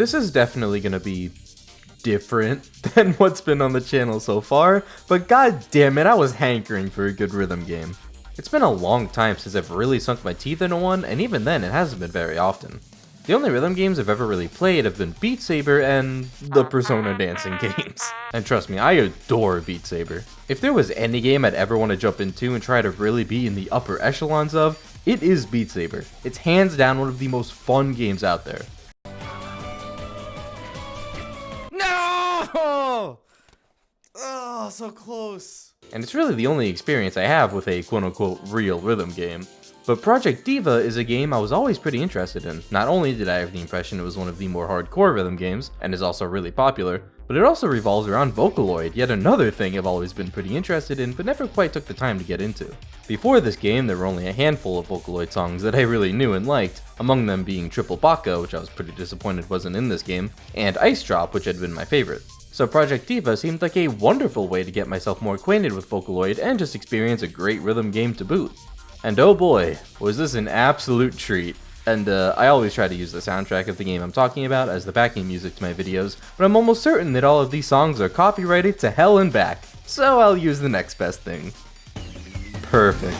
This is definitely gonna be different than what's been on the channel so far, but god damn it, I was hankering for a good rhythm game. It's been a long time since I've really sunk my teeth into one, and even then it hasn't been very often. The only rhythm games I've ever really played have been Beat Saber and the Persona dancing games. And trust me, I adore Beat Saber. If there was any game I'd ever want to jump into and try to really be in the upper echelons of, it is Beat Saber. It's hands down one of the most fun games out there. No! Oh, so close. And it's really the only experience I have with a quote-unquote real rhythm game. But Project DIVA is a game I was always pretty interested in. Not only did I have the impression it was one of the more hardcore rhythm games, and is also really popular, but it also revolves around Vocaloid, yet another thing I've always been pretty interested in, but never quite took the time to get into. Before this game, there were only a handful of Vocaloid songs that I really knew and liked, among them being Triple Baka, which I was pretty disappointed wasn't in this game, and Ice Drop, which had been my favorite. So Project DIVA seemed like a wonderful way to get myself more acquainted with Vocaloid and just experience a great rhythm game to boot. And oh boy, was this an absolute treat. And I always try to use the soundtrack of the game I'm talking about as the backing music to my videos, but I'm almost certain that all of these songs are copyrighted to hell and back, so I'll use the next best thing. Perfect.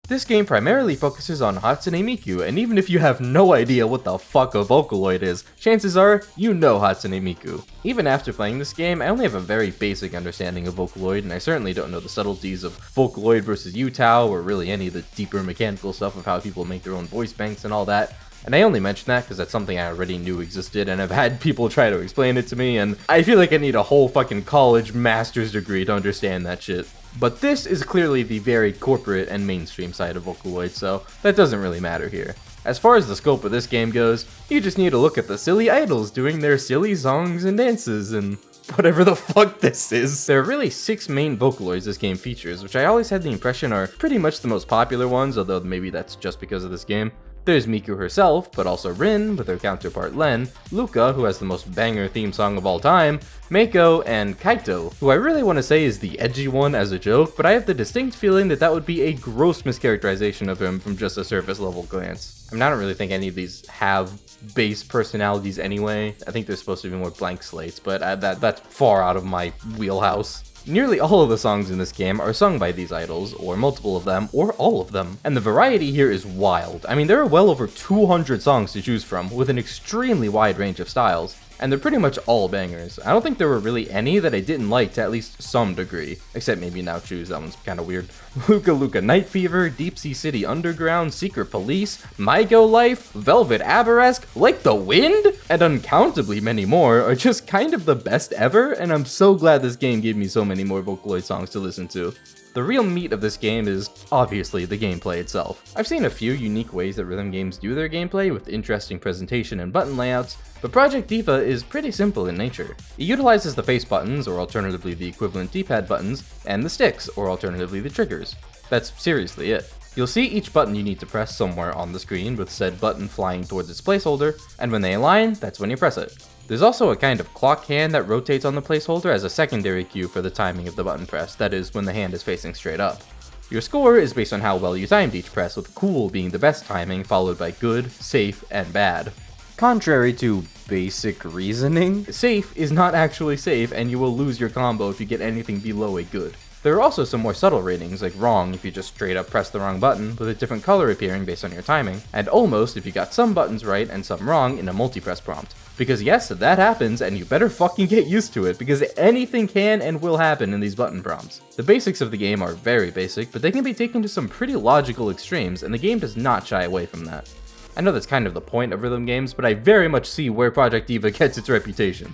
This game primarily focuses on Hatsune Miku, and even if you have no idea what the fuck a Vocaloid is, chances are you know Hatsune Miku. Even after playing this game, I only have a very basic understanding of Vocaloid, and I certainly don't know the subtleties of Vocaloid versus Utao, or really any of the deeper mechanical stuff of how people make their own voice banks and all that. And I only mention that because that's something I already knew existed, and I've had people try to explain it to me, and I feel like I need a whole fucking college master's degree to understand that shit. But this is clearly the very corporate and mainstream side of Vocaloid, so that doesn't really matter here. As far as the scope of this game goes, you just need to look at the silly idols doing their silly songs and dances and whatever the fuck this is. There are really 6 main Vocaloids this game features, which I always had the impression are pretty much the most popular ones, although maybe that's just because of this game. There's Miku herself, but also Rin with her counterpart Len, Luca, who has the most banger theme song of all time, Meiko, and Kaito, who I really want to say is the edgy one as a joke, but I have the distinct feeling that that would be a gross mischaracterization of him from just a surface level glance. I mean, I don't really think any of these have base personalities anyway. I think they're supposed to be more blank slates, but that's far out of my wheelhouse. Nearly all of the songs in this game are sung by these idols, or multiple of them, or all of them. And the variety here is wild. I mean, there are well over 200 songs to choose from, with an extremely wide range of styles. And they're pretty much all bangers. I don't think there were really any that I didn't like to at least some degree. Except maybe Now Choose, that one's kinda weird. Luka Luka Night Fever, Deep Sea City Underground, Secret Police, My Go Life, Velvet Aberesque, Like the Wind, and uncountably many more are just kind of the best ever, and I'm so glad this game gave me so many more Vocaloid songs to listen to. The real meat of this game is, obviously, the gameplay itself. I've seen a few unique ways that rhythm games do their gameplay with interesting presentation and button layouts, but Project DIVA is pretty simple in nature. It utilizes the face buttons, or alternatively the equivalent D-pad buttons, and the sticks, or alternatively the triggers. That's seriously it. You'll see each button you need to press somewhere on the screen with said button flying towards its placeholder, and when they align, that's when you press it. There's also a kind of clock hand that rotates on the placeholder as a secondary cue for the timing of the button press, that is, when the hand is facing straight up. Your score is based on how well you timed each press, with cool being the best timing, followed by good, safe, and bad. Contrary to basic reasoning, safe is not actually safe, and you will lose your combo if you get anything below a good. There are also some more subtle ratings, like wrong if you just straight up press the wrong button, with a different color appearing based on your timing, and almost if you got some buttons right and some wrong in a multi-press prompt. Because yes, that happens, and you better fucking get used to it, because anything can and will happen in these button prompts. The basics of the game are very basic, but they can be taken to some pretty logical extremes, and the game does not shy away from that. I know that's kind of the point of rhythm games, but I very much see where Project DIVA gets its reputation.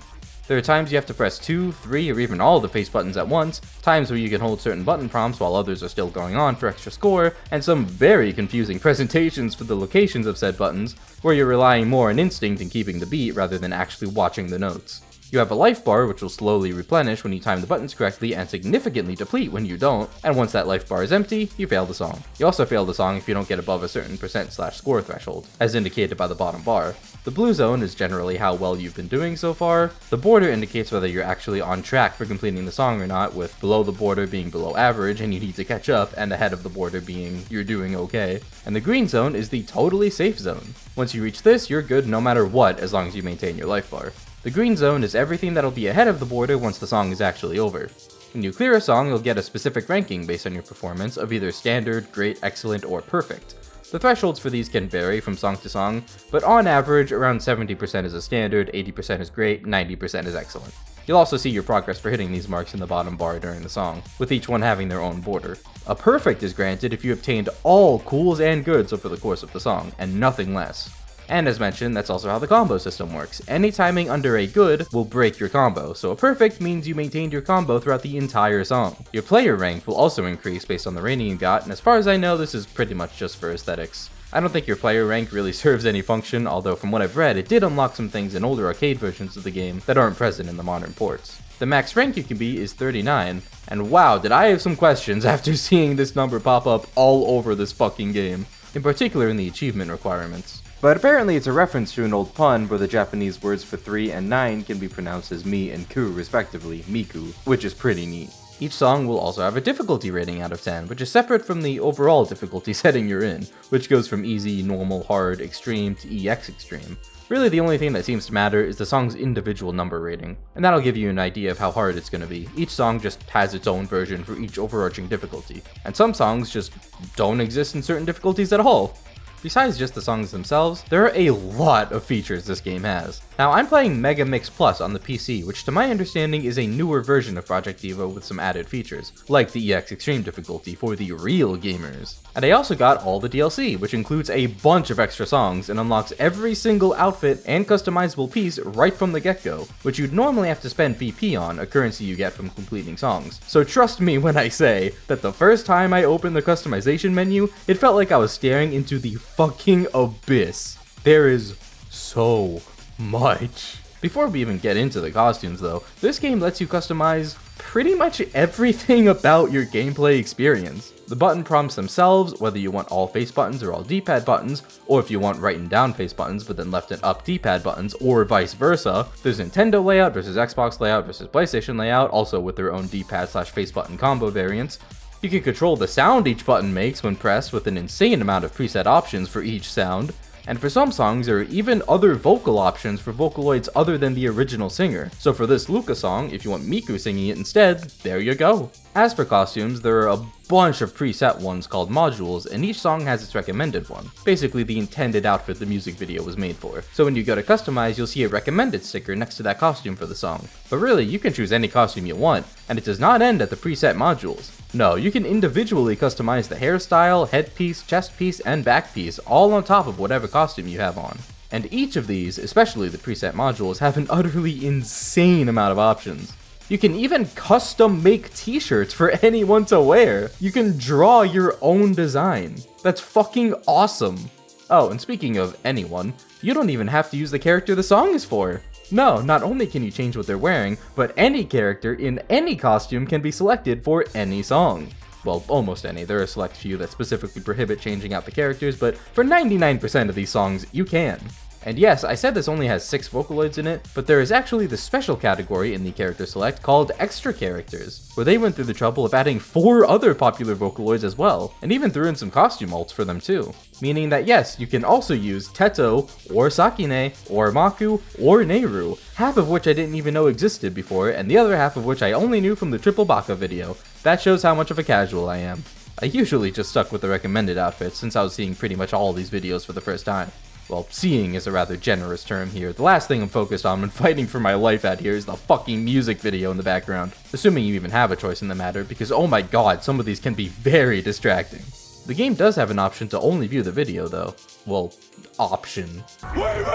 There are times you have to press 2, 3, or even all the face buttons at once, times where you can hold certain button prompts while others are still going on for extra score, and some very confusing presentations for the locations of said buttons, where you're relying more on instinct and keeping the beat rather than actually watching the notes. You have a life bar which will slowly replenish when you time the buttons correctly and significantly deplete when you don't, and once that life bar is empty, you fail the song. You also fail the song if you don't get above a certain %/score threshold, as indicated by the bottom bar. The blue zone is generally how well you've been doing so far. The border indicates whether you're actually on track for completing the song or not, with below the border being below average and you need to catch up, and ahead of the border being you're doing okay. And the green zone is the totally safe zone. Once you reach this, you're good no matter what as long as you maintain your life bar. The green zone is everything that'll be ahead of the border once the song is actually over. When you clear a song, you'll get a specific ranking based on your performance of either standard, great, excellent, or perfect. The thresholds for these can vary from song to song, but on average, around 70% is a standard, 80% is great, 90% is excellent. You'll also see your progress for hitting these marks in the bottom bar during the song, with each one having their own border. A perfect is granted if you obtained all cools and goods over the course of the song, and nothing less. And as mentioned, that's also how the combo system works. Any timing under a good will break your combo, so a perfect means you maintained your combo throughout the entire song. Your player rank will also increase based on the rating you got, and as far as I know, this is pretty much just for aesthetics. I don't think your player rank really serves any function, although from what I've read, it did unlock some things in older arcade versions of the game that aren't present in the modern ports. The max rank you can be is 39, and wow, did I have some questions after seeing this number pop up all over this fucking game, in particular in the achievement requirements. But apparently it's a reference to an old pun where the Japanese words for 3 and 9 can be pronounced as mi and ku respectively, miku, which is pretty neat. Each song will also have a difficulty rating out of 10, which is separate from the overall difficulty setting you're in, which goes from easy, normal, hard, extreme to EX extreme. Really the only thing that seems to matter is the song's individual number rating, and that'll give you an idea of how hard it's going to be. Each song just has its own version for each overarching difficulty, and some songs just don't exist in certain difficulties at all. Besides just the songs themselves, there are a lot of features this game has. Now, I'm playing Mega Mix Plus on the PC, which to my understanding is a newer version of Project DIVA with some added features, like the EX Extreme difficulty for the real gamers. And I also got all the DLC, which includes a bunch of extra songs and unlocks every single outfit and customizable piece right from the get-go, which you'd normally have to spend VP on, a currency you get from completing songs. So trust me when I say that the first time I opened the customization menu, it felt like I was staring into the fucking abyss. There is so much. Before we even get into the costumes though, this game lets you customize pretty much everything about your gameplay experience. The button prompts themselves, whether you want all face buttons or all D-pad buttons, or if you want right and down face buttons but then left and up D-pad buttons, or vice versa. There's Nintendo layout versus Xbox layout versus PlayStation layout, also with their own D-pad/face button combo variants. You can control the sound each button makes when pressed with an insane amount of preset options for each sound. And for some songs, there are even other vocal options for Vocaloids other than the original singer. So for this Luca song, if you want Miku singing it instead, there you go. As for costumes, there are a bunch of preset ones called modules, and each song has its recommended one. Basically the intended outfit the music video was made for. So when you go to customize, you'll see a recommended sticker next to that costume for the song. But really, you can choose any costume you want, and it does not end at the preset modules. No, you can individually customize the hairstyle, headpiece, chest piece, and back piece, all on top of whatever costume you have on. And each of these, especially the preset modules, have an utterly insane amount of options. You can even custom make t-shirts for anyone to wear. You can draw your own design. That's fucking awesome. Oh, and speaking of anyone, you don't even have to use the character the song is for. No, not only can you change what they're wearing, but any character in any costume can be selected for any song. Well, almost any. There are a select few that specifically prohibit changing out the characters, but for 99% of these songs, you can. And yes, I said this only has 6 Vocaloids in it, but there is actually the special category in the character select called Extra Characters, where they went through the trouble of adding 4 other popular Vocaloids as well, and even threw in some costume alts for them too. Meaning that yes, you can also use Teto, or Sakine, or Maku, or Neiru, half of which I didn't even know existed before, and the other half of which I only knew from the Triple Baka video. That shows how much of a casual I am. I usually just stuck with the recommended outfits since I was seeing pretty much all these videos for the first time. Well, seeing is a rather generous term here. The last thing I'm focused on when fighting for my life out here is the fucking music video in the background. Assuming you even have a choice in the matter, because oh my god, some of these can be very distracting. The game does have an option to only view the video though. Well, option. Wait.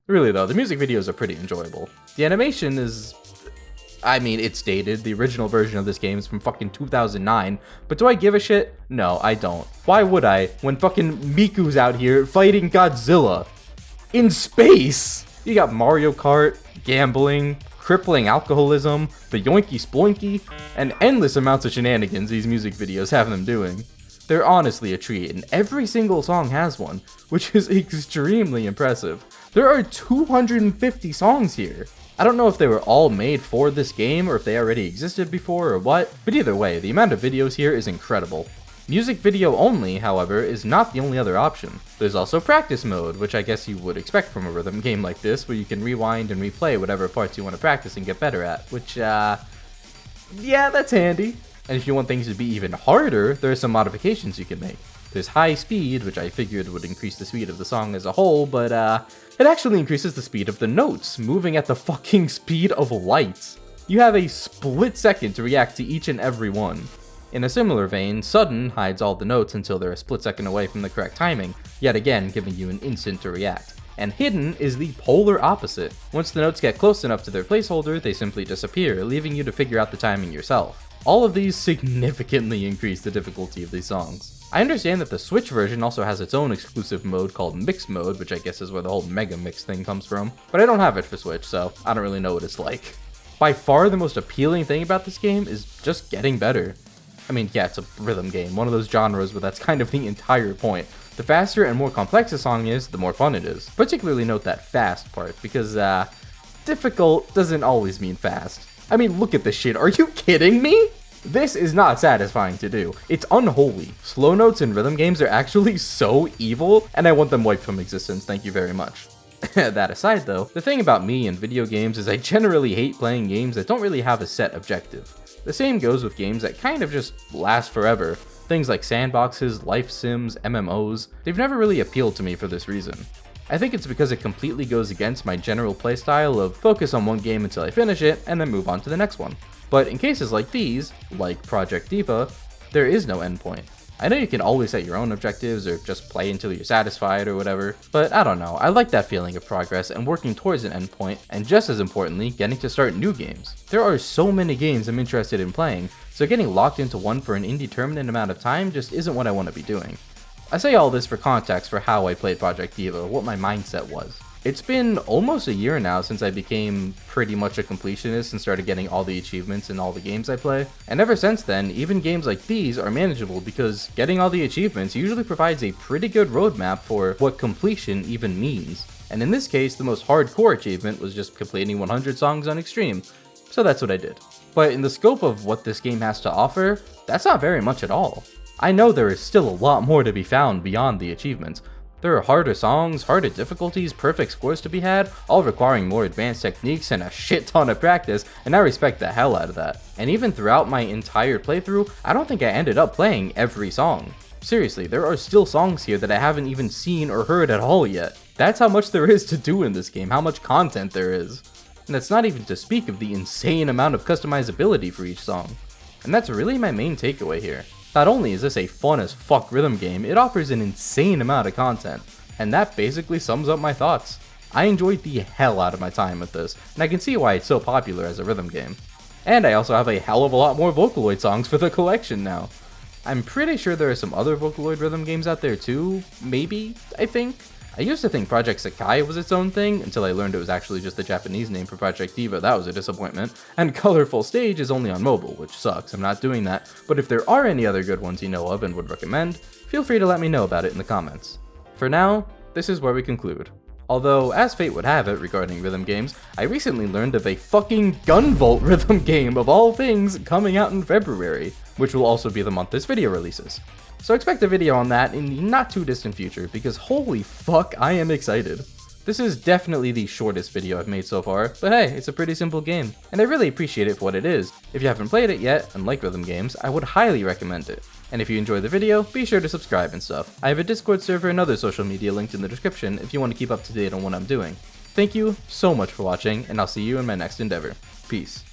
Really though, the music videos are pretty enjoyable. The animation is... I mean, it's dated. The original version of this game is from fucking 2009, but do I give a shit? No, I don't. Why would I, when fucking Miku's out here fighting Godzilla? In space! You got Mario Kart, gambling, crippling alcoholism, the yoinky sploinky, and endless amounts of shenanigans these music videos have them doing. They're honestly a treat, and every single song has one, which is extremely impressive. There are 250 songs here. I don't know if they were all made for this game or if they already existed before or what, but either way, the amount of videos here is incredible. Music video only, however, is not the only other option. There's also practice mode, which I guess you would expect from a rhythm game like this, where you can rewind and replay whatever parts you want to practice and get better at, which, yeah, that's handy. And if you want things to be even harder, there are some modifications you can make. There's high speed, which I figured would increase the speed of the song as a whole, but it actually increases the speed of the notes, moving at the fucking speed of light. You have a split second to react to each and every one. In a similar vein, sudden hides all the notes until they're a split second away from the correct timing, yet again giving you an instant to react. And hidden is the polar opposite. Once the notes get close enough to their placeholder, they simply disappear, leaving you to figure out the timing yourself. All of these significantly increase the difficulty of these songs. I understand that the Switch version also has its own exclusive mode called Mix Mode, which I guess is where the whole Mega Mix thing comes from, but I don't have it for Switch, so I don't really know what it's like. By far the most appealing thing about this game is just getting better. I mean, yeah, it's a rhythm game, one of those genres where that's kind of the entire point. The faster and more complex a song is, the more fun it is. Particularly note that fast part, because, difficult doesn't always mean fast. I mean, look at this shit, are you kidding me? This is not satisfying to do. It's unholy. Slow notes in rhythm games are actually so evil, and I want them wiped from existence, thank you very much. That aside though, the thing about me and video games is I generally hate playing games that don't really have a set objective. The same goes with games that kind of just last forever. Things like sandboxes, life sims, MMOs, they've never really appealed to me for this reason. I think it's because it completely goes against my general playstyle of focus on one game until I finish it, and then move on to the next one. But in cases like these, like Project DIVA, there is no endpoint. I know you can always set your own objectives or just play until you're satisfied or whatever, but I don't know, I like that feeling of progress and working towards an endpoint, and just as importantly, getting to start new games. There are so many games I'm interested in playing, so getting locked into one for an indeterminate amount of time just isn't what I want to be doing. I say all this for context for how I played Project DIVA, what my mindset was. It's been almost a year now since I became pretty much a completionist and started getting all the achievements in all the games I play, and ever since then, even games like these are manageable because getting all the achievements usually provides a pretty good roadmap for what completion even means. And in this case, the most hardcore achievement was just completing 100 songs on Extreme, so that's what I did. But in the scope of what this game has to offer, that's not very much at all. I know there is still a lot more to be found beyond the achievements. There are harder songs, harder difficulties, perfect scores to be had, all requiring more advanced techniques and a shit ton of practice, and I respect the hell out of that. And even throughout my entire playthrough, I don't think I ended up playing every song. Seriously, there are still songs here that I haven't even seen or heard at all yet. That's how much there is to do in this game, how much content there is. And that's not even to speak of the insane amount of customizability for each song. And that's really my main takeaway here. Not only is this a fun as fuck rhythm game, it offers an insane amount of content, and that basically sums up my thoughts. I enjoyed the hell out of my time with this, and I can see why it's so popular as a rhythm game. And I also have a hell of a lot more Vocaloid songs for the collection now. I'm pretty sure there are some other Vocaloid rhythm games out there too, maybe, I think. I used to think Project Sakai was its own thing, until I learned it was actually just the Japanese name for Project DIVA. That was a disappointment. And Colorful Stage is only on mobile, which sucks, I'm not doing that. But if there are any other good ones you know of and would recommend, feel free to let me know about it in the comments. For now, this is where we conclude. Although, as fate would have it regarding rhythm games, I recently learned of a fucking Gunvolt rhythm game of all things coming out in February, which will also be the month this video releases. So expect a video on that in the not too distant future, because holy fuck, I am excited. This is definitely the shortest video I've made so far, but hey, it's a pretty simple game, and I really appreciate it for what it is. If you haven't played it yet, and like rhythm games, I would highly recommend it. And if you enjoyed the video, be sure to subscribe and stuff. I have a Discord server and other social media linked in the description if you want to keep up to date on what I'm doing. Thank you so much for watching, and I'll see you in my next endeavor. Peace.